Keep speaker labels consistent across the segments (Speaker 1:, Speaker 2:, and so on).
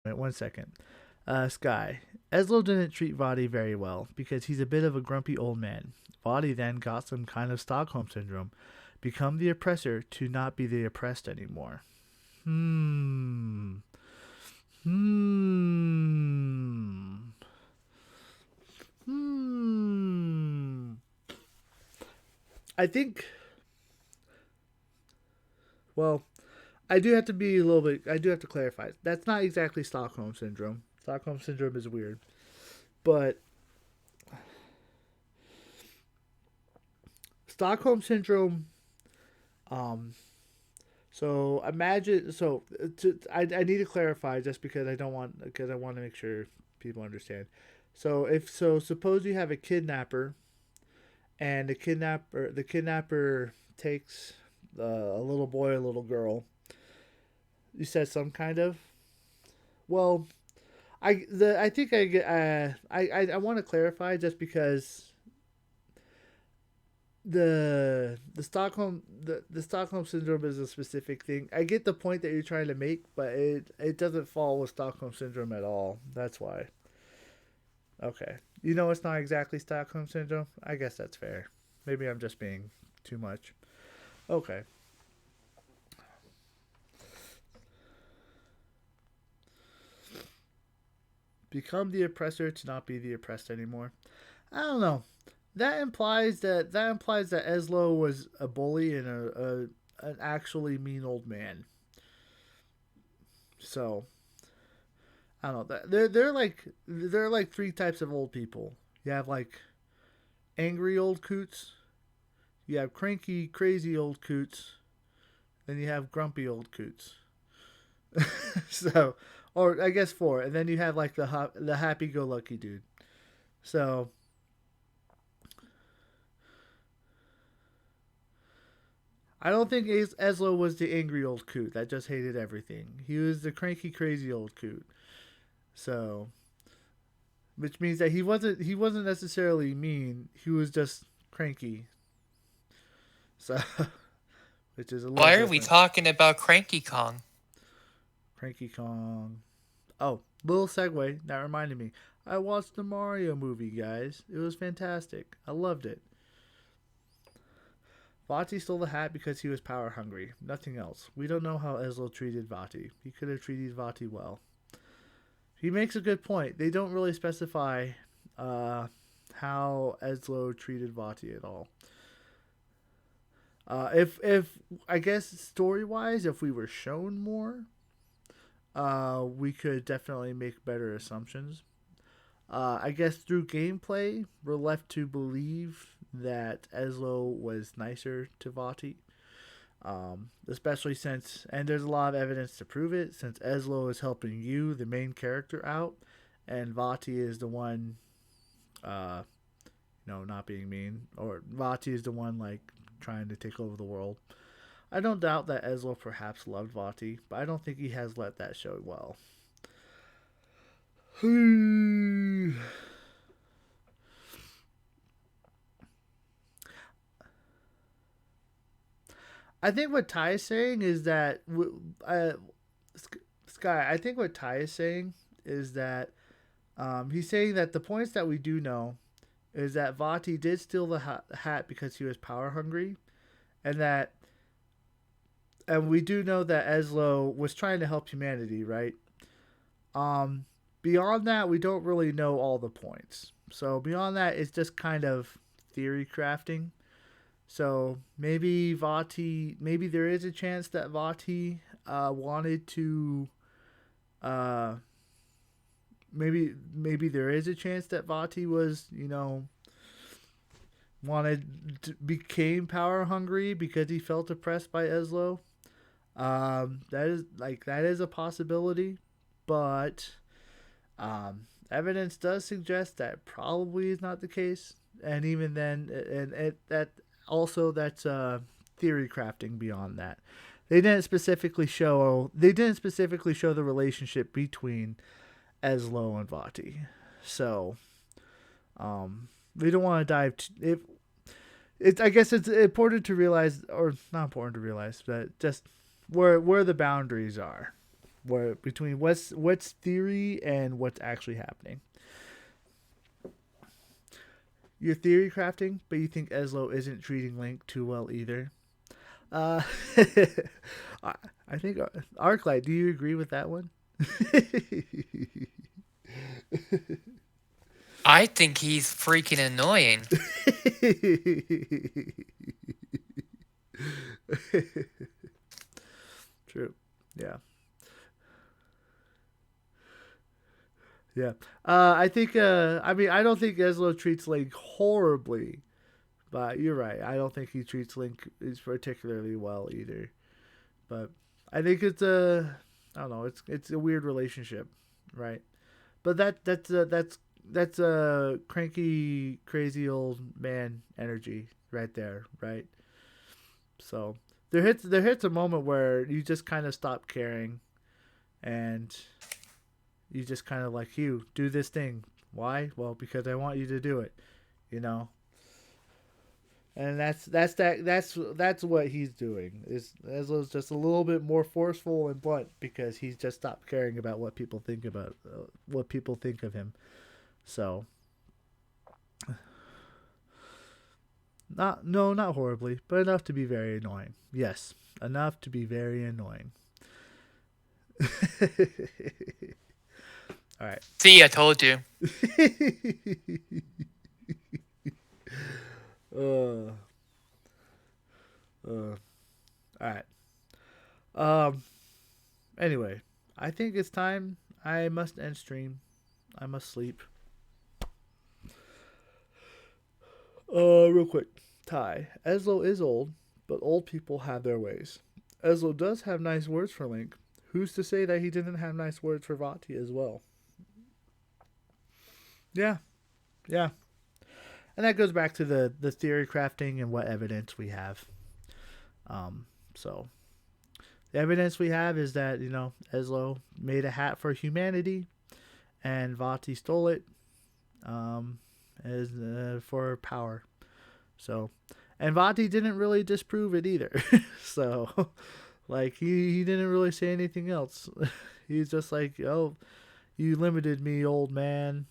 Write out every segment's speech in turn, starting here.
Speaker 1: Wait 1 second. Sky. Ezlo didn't treat Vaati very well because he's a bit of a grumpy old man. Vaati then got some kind of Stockholm syndrome, become the oppressor to not be the oppressed anymore. Hmm. Hmm. Hmm. I think. Well, I do have to be a little bit. I do have to clarify. That's not exactly Stockholm syndrome. Stockholm syndrome is weird, but Stockholm syndrome. Um. So imagine. I need to clarify just because I want to make sure people understand. Suppose you have a kidnapper, and the kidnapper takes a little boy, a little girl. You said some kind of. Well, I think I get I want to clarify just because the Stockholm syndrome is a specific thing. I get the point that you're trying to make, but it doesn't fall with Stockholm syndrome at all. That's why. Okay. It's not exactly Stockholm syndrome. I guess that's fair. Maybe I'm just being too much. Okay. Become the oppressor to not be the oppressed anymore. I don't know. That implies that Eslo was a bully and an actually mean old man. So I don't know. They're like three types of old people. You have like angry old coots. You have cranky, crazy old coots. Then you have grumpy old coots. So, or I guess four, and then you have like the happy-go-lucky dude. So I don't think Eslo was the angry old coot that just hated everything. He was the cranky, crazy old coot. So, which means that he wasn't necessarily mean. He was just cranky. So, which is a little
Speaker 2: Why are we
Speaker 1: different.
Speaker 2: talking about Cranky Kong?
Speaker 1: Cranky Kong. Oh, little segue that reminded me. I watched the Mario movie, guys. It was fantastic. I loved it. Vati stole the hat because he was power hungry. Nothing else. We don't know how Ezlo treated Vati. He could have treated Vati well. He makes a good point. They don't really specify uh, how Ezlo treated Vati at all. If I guess story wise, if we were shown more, we could definitely make better assumptions. I guess through gameplay, we're left to believe that Ezlo was nicer to Vati. Especially since, and there's a lot of evidence to prove it, since Ezlo is helping you, the main character, out, and Vati is the one, uh, not being mean, or Vati is the one like trying to take over the world. I don't doubt that Ezlo perhaps loved Vati, but I don't think he has let that show well. I think what Ty is saying is that uh, Sky. I think what Ty is saying is that he's saying that the points that we do know is that Vati did steal the hat because he was power hungry, and we do know that Ezlo was trying to help humanity, right? Um, Beyond that, we don't really know all the points. So beyond that, it's just kind of theory crafting. So maybe there is a chance that Vati wanted to. Uh, maybe there is a chance that Vati was, became power hungry because he felt oppressed by Ezlo. That is a possibility, but evidence does suggest that probably is not the case. And even then, and that also that's theory crafting beyond that. They didn't specifically show the relationship between Ezlo and Vati. So we don't want to dive. I guess it's important to realize, or not important to realize, but just where the boundaries are. where between what's theory and what's actually happening. You're theory crafting, but you think Ezlo isn't treating Link too well either. Uh, I I think Arclight. Do you agree with that one?
Speaker 2: I think he's freaking annoying.
Speaker 1: True. Yeah. Yeah. I think. I mean, I don't think Ezlo treats Link horribly, but you're right. I don't think he treats Link is particularly well either. But I think it's a. I don't know. It's a weird relationship, right? But that's a cranky, crazy old man energy right there, right? So there hits a moment where you just kind of stop caring, and you just kind of like, you do this thing. Why? Well, because I want you to do it. You know, and that's what he's doing. Is Ezlo's just a little bit more forceful and blunt because he's just stopped caring about what people think about what people think of him. So not horribly, but enough to be very annoying. Yes, enough to be very annoying. All right.
Speaker 2: See, I told you.
Speaker 1: uh, all right. Um. Anyway, I think it's time. I must end stream. I must sleep. Real quick. Ty. Ezlo is old, but old people have their ways. Ezlo does have nice words for Link. Who's to say that he didn't have nice words for Vaati as well? Yeah, yeah. And that goes back to the theory crafting and what evidence we have. So the evidence we have is that Ezlo made a hat for humanity, and Vaati stole it as for power. So, and Vaati didn't really disprove it either. So, like he didn't really say anything else. He's just like, oh, you limited me, old man.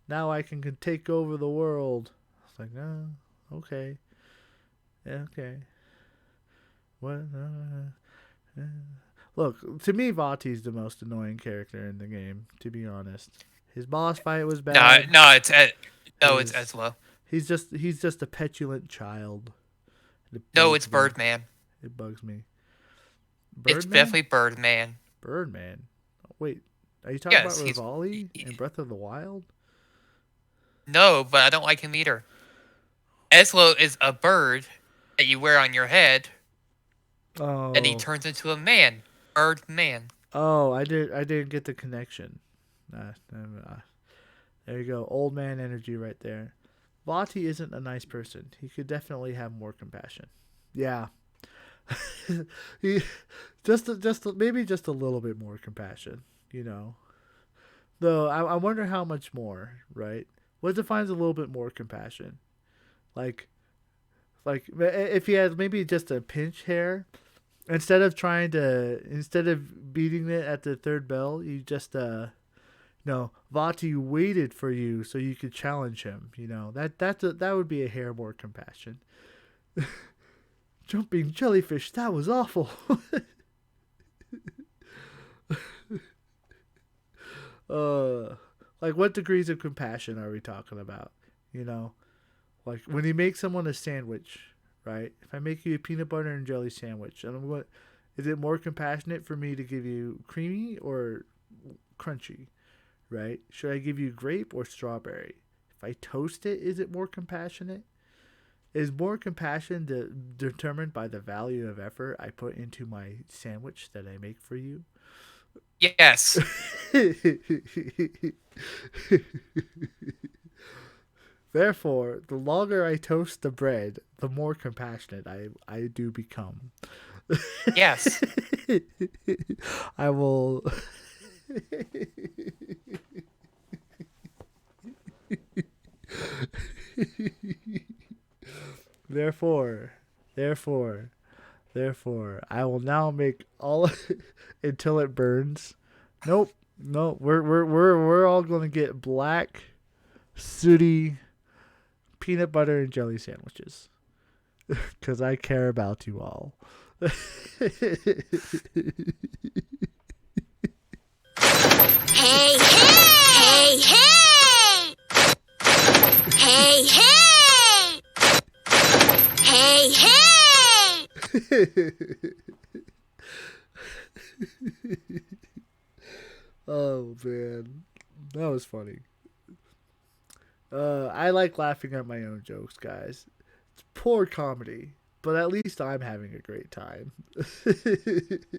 Speaker 1: Now I can take over the world. It's like, oh, okay, yeah, okay. What? Look, to me, Vati's the most annoying character in the game. To be honest, his boss fight was
Speaker 2: No,
Speaker 1: bad.
Speaker 2: no, it's
Speaker 1: His
Speaker 2: Ezlo.
Speaker 1: he's just a petulant child. It
Speaker 2: No, it's
Speaker 1: bugs me.
Speaker 2: Birdman.
Speaker 1: It bugs me.
Speaker 2: It's
Speaker 1: Birdman?
Speaker 2: definitely Birdman.
Speaker 1: Birdman. Wait, are you talking about
Speaker 2: Yes,
Speaker 1: Rivali in Breath of the Wild?
Speaker 2: no, but I don't like him either. Ezlo is a bird that you wear on your head, and he
Speaker 1: Oh,
Speaker 2: turns into a man. Birdman.
Speaker 1: oh, I didn't get the connection. There you go, old man energy right there. Vati isn't a nice person. He could definitely have more compassion. Yeah, he maybe just a little bit more compassion. You know, though I wonder how much more. Right? What defines a little bit more compassion? Like if he had maybe just a pinch hair, instead of beating it at the third bell, you just no, Vati waited for you so you could challenge him. That would be a hair more compassion. Jumping jellyfish, that was awful. uh, like what degrees of compassion are we talking about? You know, like when you make someone a sandwich, right? If I make you a peanut butter and jelly sandwich, and is it more compassionate for me to give you creamy or crunchy? Right? Should I give you grape or strawberry? If I toast it, is it more compassionate? Is more compassion determined by the value of effort I put into my sandwich that I make for you?
Speaker 2: Yes.
Speaker 1: Therefore, the longer I toast the bread, the more compassionate I do become.
Speaker 2: Yes.
Speaker 1: I will. therefore, therefore, therefore, I will now make all until it burns. Nope. No, we're all gonna get black, sooty peanut butter and jelly sandwiches. Cause I care about you all.
Speaker 3: Hey, hey! Hey, hey! Hey, hey! Hey, hey!
Speaker 1: Oh man, that was funny. I like laughing at my own jokes, guys. It's poor comedy, but at least I'm having a great time.